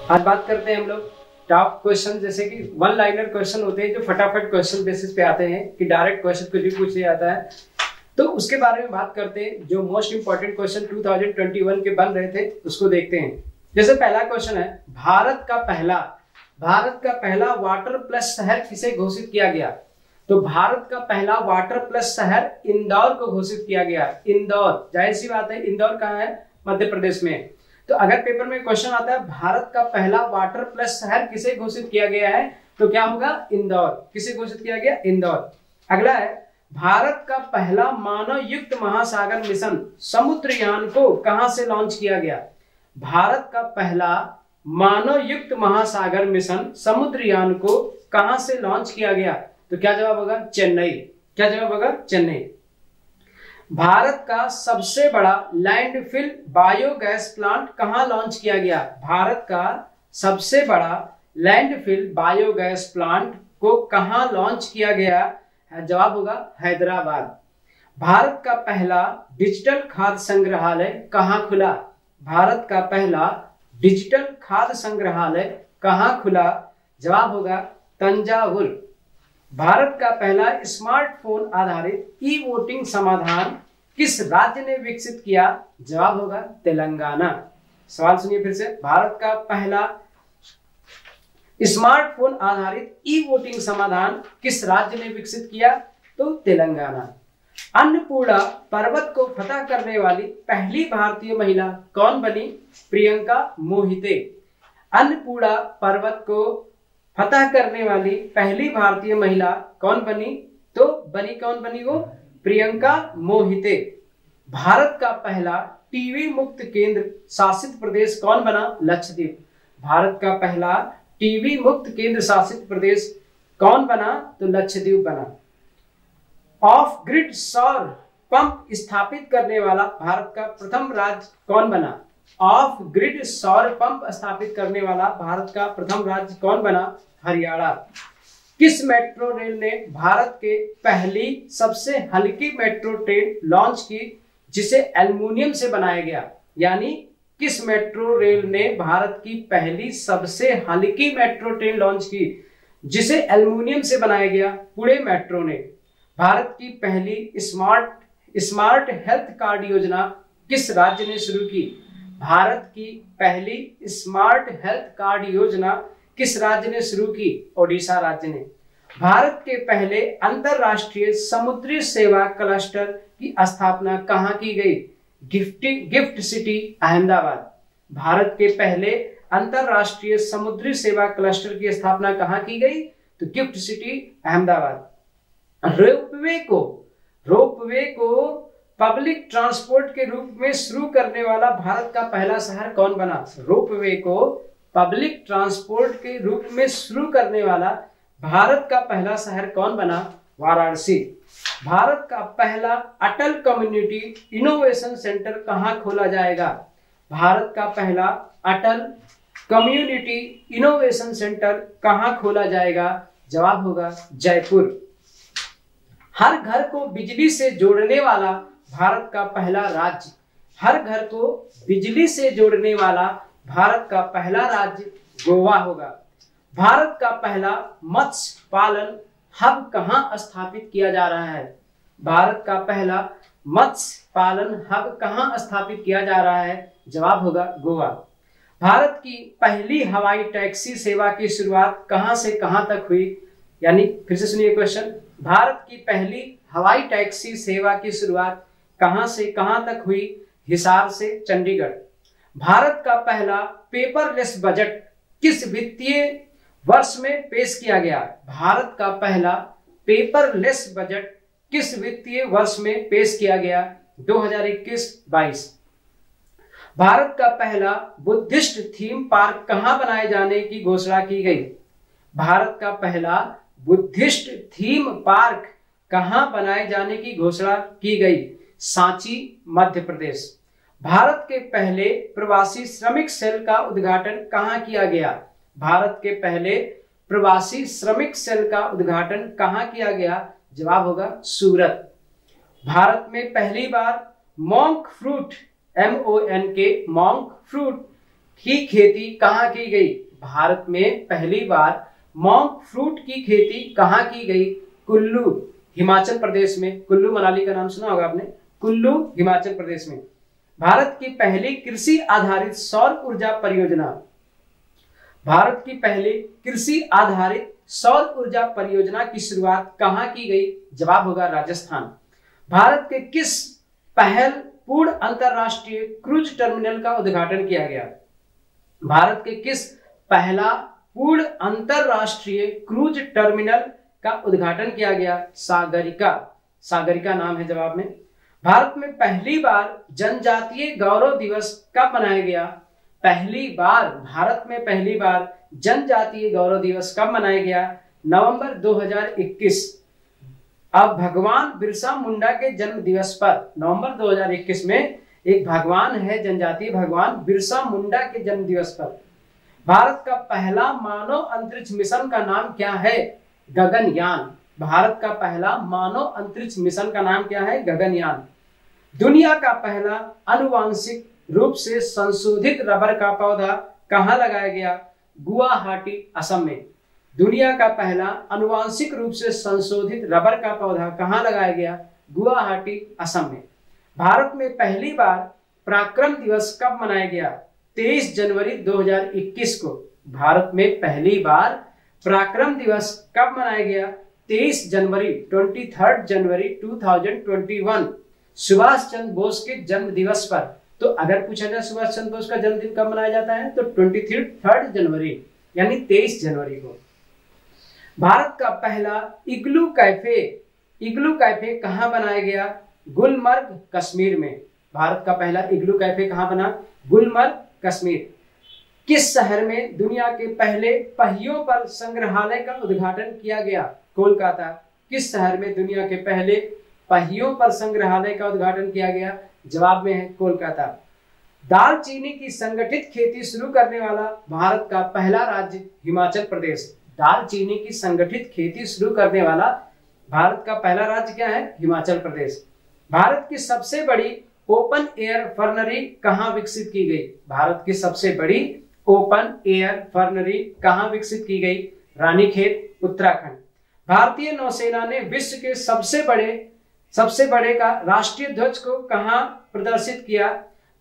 आज बात करते हैं हम लोग टॉप क्वेश्चन, जैसे कि वन लाइनर क्वेश्चन होते हैं जो फटाफट क्वेश्चन बेसिस पे आते हैं कि डायरेक्ट क्वेश्चन कुछ भी पूछ लिया जाता है, तो उसके बारे में बात करते हैं। जो मोस्ट इंपोर्टेंट क्वेश्चन 2021 के बन रहे थे उसको देखते हैं। जैसे पहला क्वेश्चन है, भारत का पहला वाटर प्लस शहर किसे घोषित किया गया? तो भारत का पहला वाटर प्लस शहर इंदौर को घोषित किया गया। इंदौर, जाहिर सी बात है, इंदौर कहाँ है? मध्य प्रदेश में। तो अगर पेपर में क्वेश्चन आता है भारत का पहला वाटर प्लस शहर किसे घोषित किया गया है, तो क्या होगा? इंदौर। किसे घोषित किया गया? इंदौर। अगला है, भारत का पहला मानव युक्त महासागर मिशन समुद्रयान को कहां से लॉन्च किया गया? भारत का पहला मानव युक्त महासागर मिशन समुद्रयान को कहां से लॉन्च किया गया? तो क्या जवाब होगा? चेन्नई। क्या जवाब होगा? चेन्नई। भारत का सबसे बड़ा लैंडफिल बायोगैस प्लांट कहां लॉन्च किया गया? भारत का सबसे बड़ा लैंडफिल बायोगैस प्लांट को कहां लॉन्च किया गया? जवाब होगा हैदराबाद। भारत का पहला डिजिटल खाद्य संग्रहालय कहां खुला? भारत का पहला डिजिटल खाद्य संग्रहालय कहां खुला? जवाब होगा तंजावुर। भारत का पहला स्मार्टफोन आधारित ई वोटिंग समाधान किस राज्य ने विकसित किया? जवाब होगा तेलंगाना। सवाल सुनिए फिर से, भारत का पहला स्मार्टफोन आधारित ई वोटिंग समाधान किस राज्य ने विकसित किया? तो तेलंगाना। अन्नपूर्णा पर्वत को फतह करने वाली पहली भारतीय महिला कौन बनी? प्रियंका मोहिते। अन्नपूर्णा पर्वत को फतह करने वाली पहली भारतीय महिला कौन बनी? तो कौन बनी वो? प्रियंका मोहिते। भारत का पहला टीबी मुक्त केंद्र शासित प्रदेश कौन बना? लक्षद्वीप। भारत का पहला टीबी मुक्त केंद्र शासित प्रदेश कौन बना? तो लक्षद्वीप बना। ऑफ ग्रिड सौर पंप स्थापित करने वाला भारत का प्रथम राज्य कौन बना? ऑफ ग्रिड सौर पंप स्थापित करने वाला भारत का प्रथम राज्य कौन बना? हरियाणा। किस मेट्रो रेल ने भारत के पहली सबसे हल्की मेट्रो ट्रेन लॉन्च की जिसे एल्युमिनियम से बनाया गया? यानी किस मेट्रो रेल ने भारत की पहली सबसे हल्की मेट्रो ट्रेन लॉन्च की जिसे एल्युमिनियम से बनाया गया? पुणे मेट्रो ने। भारत की पहली स्मार्ट हेल्थ कार्ड योजना किस राज्य ने शुरू की? भारत की पहली स्मार्ट हेल्थ कार्ड योजना किस राज्य ने शुरू की? ओडिशा राज्य ने। भारत के पहले अंतरराष्ट्रीय समुद्री सेवा क्लस्टर की स्थापना कहां की गई? Gift city Ahmedabad. भारत के पहले अंतरराष्ट्रीय समुद्री सेवा क्लस्टर की स्थापना कहां की गई? तो गिफ्ट सिटी अहमदाबाद। रोपवे को पब्लिक ट्रांसपोर्ट के रूप में शुरू करने वाला भारत का पहला शहर कौन बना? रोपवे को पब्लिक ट्रांसपोर्ट के रूप में शुरू करने वाला भारत का पहला शहर कौन बना? वाराणसी। भारत का पहला अटल कम्युनिटी इनोवेशन सेंटर कहां खोला जाएगा? भारत का पहला अटल कम्युनिटी इनोवेशन सेंटर कहां खोला जाएगा? जवाब होगा जयपुर। हर घर को बिजली से जोड़ने वाला भारत का पहला राज्य। हर घर को बिजली से जोड़ने वाला भारत का पहला राज्य गोवा होगा। भारत का पहला मत्स्य पालन हब कहां स्थापित किया जा रहा है? भारत का पहला मत्स्य पालन हब कहां स्थापित किया जा रहा है? जवाब होगा गोवा। भारत की पहली हवाई टैक्सी सेवा की शुरुआत कहां से कहां तक हुई? यानी फिर से सुनिए क्वेश्चन, भारत की पहली हवाई टैक्सी सेवा की शुरुआत कहां से कहां तक हुई? हिसार से चंडीगढ़। भारत का पहला पेपरलेस बजट किस वित्तीय वर्ष में पेश किया गया? भारत का पहला पेपरलेस बजट किस वित्तीय वर्ष में पेश किया गया? 2021-22। भारत का पहला बुद्धिस्ट थीम पार्क कहां बनाए जाने की घोषणा की गई? भारत का पहला बुद्धिस्ट थीम पार्क कहां बनाए जाने की घोषणा की गई? सांची, मध्य प्रदेश। भारत के पहले प्रवासी श्रमिक सेल का उद्घाटन कहां किया गया? भारत के पहले प्रवासी श्रमिक सेल का उद्घाटन कहां किया गया? जवाब होगा सूरत। भारत में पहली बार monk fruit MONK monk fruit की खेती कहाँ की गई? भारत में पहली बार मॉन्क फ्रूट की खेती कहाँ की गई? कुल्लू, हिमाचल प्रदेश में। कुल्लू मनाली का नाम सुना होगा आपने, कुल्लू हिमाचल प्रदेश में। भारत की पहली कृषि आधारित सौर ऊर्जा परियोजना, भारत की पहली कृषि आधारित सौर ऊर्जा परियोजना की शुरुआत कहाँ की गई? जवाब होगा राजस्थान। भारत के किस पहल पूर्ण अंतरराष्ट्रीय क्रूज टर्मिनल का उद्घाटन किया गया? भारत के किस पहला पूर्ण अंतरराष्ट्रीय क्रूज टर्मिनल का उद्घाटन किया गया? सागरिका, सागरिका नाम है जवाब में। भारत में पहली बार जनजातीय गौरव दिवस कब मनाया गया? पहली बार भारत में पहली बार जनजातीय गौरव दिवस कब मनाया गया? नवंबर 2021। अब भगवान बिरसा मुंडा के जन्म दिवस पर नवंबर 2021 में एक भगवान है, जनजातीय भगवान बिरसा मुंडा के जन्म दिवस पर। भारत का पहला मानव अंतरिक्ष मिशन का नाम क्या है? गगनयान। भारत का पहला मानव अंतरिक्ष मिशन का नाम क्या है? गगनयान। दुनिया का पहला आनुवांशिक रूप से संशोधित रबर का पौधा कहाँ लगाया गया? गुवाहाटी, असम में। दुनिया का पहला आनुवांशिक रूप से संशोधित रबर का पौधा कहाँ लगाया गया? गुवाहाटी, असम में। भारत में पहली बार पराक्रम दिवस कब मनाया गया? 23 जनवरी 2021 को। भारत में पहली बार पराक्रम दिवस कब मनाया गया? 23 जनवरी 23 जनवरी 2021 सुभाष चंद्र बोस के जन्म दिवस पर। तो अगर पूछा जाए सुभाष चंद्र बोस का जन्मदिन कब मनाया जाता है तो 23 जनवरी यानी 23 जनवरी को। भारत का पहला इग्लू कैफे कहाँ बनाया गया? गुलमर्ग, कश्मीर में। भारत का पहला इग्लू कैफे कहाँ बना? गुलमर्ग, कश्मीर। किस शहर में दुनिया के पहले पहियों पर संग्रहालय का उद्घाटन किया गया? कोलकाता। किस शहर में दुनिया के पहले पहियों पर संग्रहालय का उद्घाटन किया गया? जवाब में है कोलकाता। दालचीनी की संगठित खेती शुरू करने वाला भारत का पहला राज्य हिमाचल प्रदेश। दालचीनी की संगठित खेती शुरू करने वाला भारत का पहला राज्य क्या है? हिमाचल प्रदेश। भारत की सबसे बड़ी ओपन एयर फर्नरी कहाँ विकसित की गई? भारत की सबसे बड़ी ओपन एयर फर्नरी कहाँ विकसित की गई? रानीखेत, उत्तराखंड। भारतीय नौसेना ने विश्व के सबसे बड़े का राष्ट्रीय ध्वज को कहाँ प्रदर्शित किया?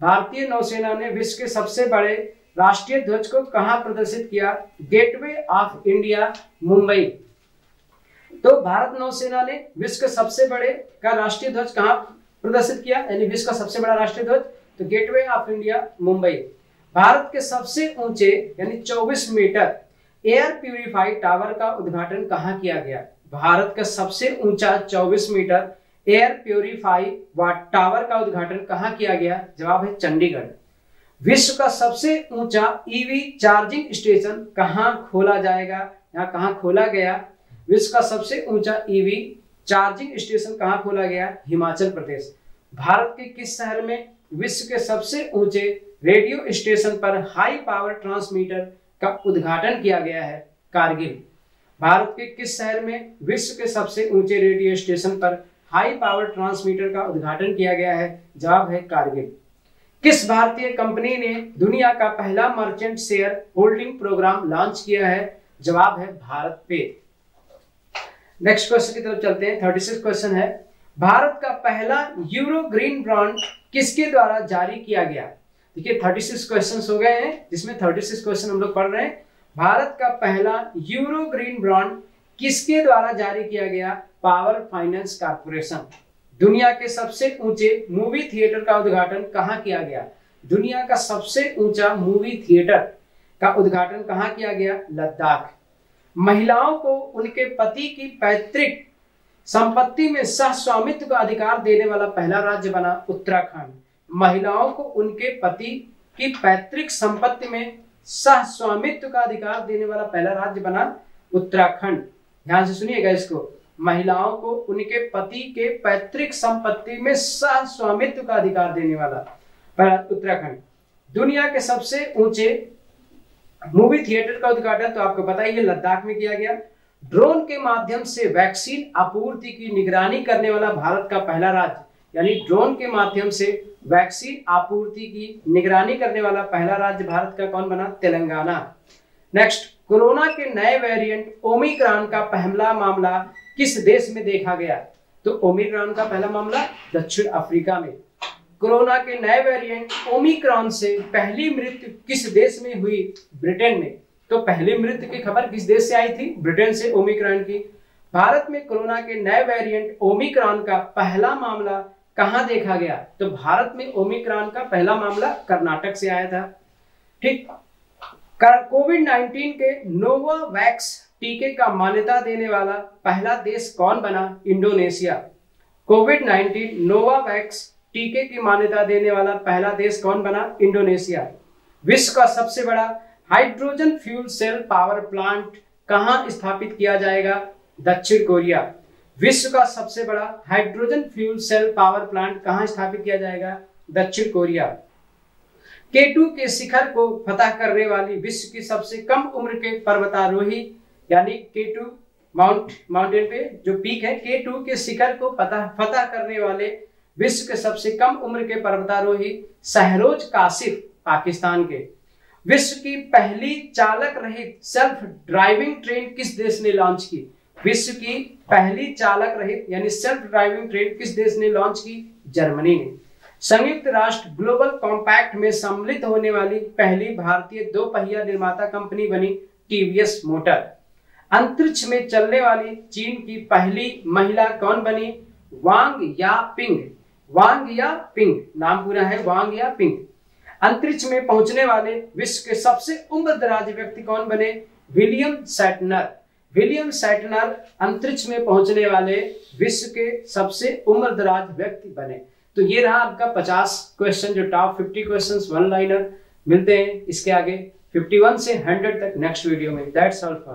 भारतीय नौसेना ने विश्व के सबसे बड़े राष्ट्रीय ध्वज को कहाँ प्रदर्शित किया? Gateway of India, Mumbai. तो भारत नौसेना ने विश्व के सबसे बड़े का राष्ट्रीय ध्वज कहाँ प्रदर्शित किया, यानी विश्व का सबसे बड़ा राष्ट्रीय ध्वज? तो gateway of India, Mumbai. Bharat के सबसे ऊंचे यानी 24 मीटर एयर प्यूरिफाइड टावर का उद्घाटन कहाँ किया गया? भारत का सबसे ऊंचा 24 मीटर एयर प्यूरिफाइड टावर का उद्घाटन कहाँ किया गया? जवाब है चंडीगढ़। विश्व का सबसे ऊंचा ईवी चार्जिंग स्टेशन कहाँ खोला जाएगा? यहाँ कहाँ खोला गया? विश्व का सबसे ऊंचा ईवी चार्जिंग स्टेशन कहाँ खोला गया? हिमाचल प्रदेश। भारत के किस शहर में विश्व के सबसे ऊंचे रेडियो स्टेशन पर हाई पावर ट्रांसमीटर का उद्घाटन किया गया है? कारगिल। भारत के किस शहर में विश्व के सबसे ऊंचे रेडियो स्टेशन पर हाई पावर ट्रांसमीटर का उद्घाटन किया गया है? जवाब है कारगिल। किस भारतीय कंपनी ने दुनिया का पहला merchant shareholding programme launch किया है? जवाब है भारत पे। नेक्स्ट क्वेश्चन की तरफ चलते हैं। 36 क्वेश्चन है। भारत का पहला यूरो ग्रीन बॉन्ड किसके द्वारा जारी किया गया? देखिए 36 क्वेश्चंस हो गए हैं जिसमें 36 क्वेश्चन हम लोग पढ़ रहे हैं। भारत का पहला यूरो ग्रीन बॉन्ड किसके द्वारा जारी किया गया? Power finance corporation. दुनिया के सबसे ऊंचे मूवी थिएटर का उद्घाटन कहाँ किया गया? दुनिया का सबसे ऊंचा मूवी थिएटर का उद्घाटन कहाँ किया गया? लद्दाख। महिलाओं को उनके पति की पैतृक संपत्ति में सह स्वामित्व का अधिकार देने वाला पहला राज्य बना उत्तराखंड। महिलाओं को उनके पति की पैतृक संपत्ति में सह स्वामित्व का अधिकार देने वाला पहला राज्य बना उत्तराखंड। ध्यान से सुनिएगा इसको। महिलाओं को उनके पति के पैतृक संपत्ति में सह स्वामित्व का अधिकार देने वाला पहला उत्तराखंड। दुनिया के सबसे ऊंचे मूवी थिएटर का उद्घाटन तो आपको पता ही है लद्दाख में किया गया। ड्रोन के माध्यम से वैक्सीन आपूर्ति की निगरानी करने वाला भारत का पहला राज्य यानी ड्रोन के माध्यम से वैक्सीन आपूर्ति की निगरानी करने वाला पहला राज्य भारत का कौन बना? तेलंगाना। नेक्स्ट, कोरोना के नए वेरिएंट ओमिक्रॉन का पहला मामला किस देश में देखा गया? तो ओमिक्रॉन का पहला मामला दक्षिण अफ्रीका में। कोरोना के नए वेरिएंट ओमिक्रॉन से पहली मृत्यु किस देश में हुई? ब्रिटेन में। तो पहली मृत्यु की खबर किस देश से आई थी? ब्रिटेन से ओमिक्रॉन की। भारत में कोरोना के नए वेरिएंट ओमिक्रॉन का पहला मामला कहां देखा गया? तो भारत में ओमिक्रॉन का पहला मामला कर्नाटक से आया था। ठीक, कोविड-19 के नोवावैक्स टीके का मान्यता देने वाला पहला देश कौन बना? इंडोनेशिया। कोविड-19 नोवावैक्स टीके की मान्यता देने वाला पहला देश कौन बना? इंडोनेशिया। विश्व का सबसे बड़ा hydrogen fuel cell power plant कहां स्थापित किया जाएगा? दक्षिण कोरिया। विश्व का सबसे बड़ा hydrogen fuel cell power plant कहां स्थापित किया जाएगा? दक्षिण कोरिया। K2 के शिखर को फतह करने वाली विश्व की सबसे कम उम्र के पर्वतारोही, यानी K2 माउंटेन पे जो पीक है, K2 के शिखर को फतह करने वाले विश्व के सबसे कम उम्र के पर्वतारोही शहरोज काशिफ, पाकिस्तान के। विश्व की पहली चालक रहित सेल्फ ड्राइविंग ट्रेन किस देश ने लॉन्च की? विश्व की पहली चालक रहित यानी सेल्फ ड्राइविंग ट्रेन किस देश ने लॉन्च की? जर्मनी ने। संयुक्त राष्ट्र ग्लोबल कॉम्पैक्ट में सम्मिलित होने वाली पहली भारतीय दो पहिया निर्माता कंपनी बनी टीवीएस मोटर। अंतरिक्ष में चलने वाली चीन की पहली महिला कौन बनी? Wang Yaping. वांग यापिंग, नाम पूरा है वांग यापिंग। अंतरिक्ष में पहुंचने वाले विश्व के सबसे उम्रदराज व्यक्ति कौन बने? विलियम शैटनर। विलियम शैटनर अंतरिक्ष में पहुंचने वाले विश्व के सबसे उम्रदराज व्यक्ति बने। तो ये रहा आपका 50 क्वेश्चन, जो टॉप 50 क्वेश्चंस वन लाइनर। मिलते हैं इसके आगे 51 से 100 तक नेक्स्ट वीडियो में। That's all for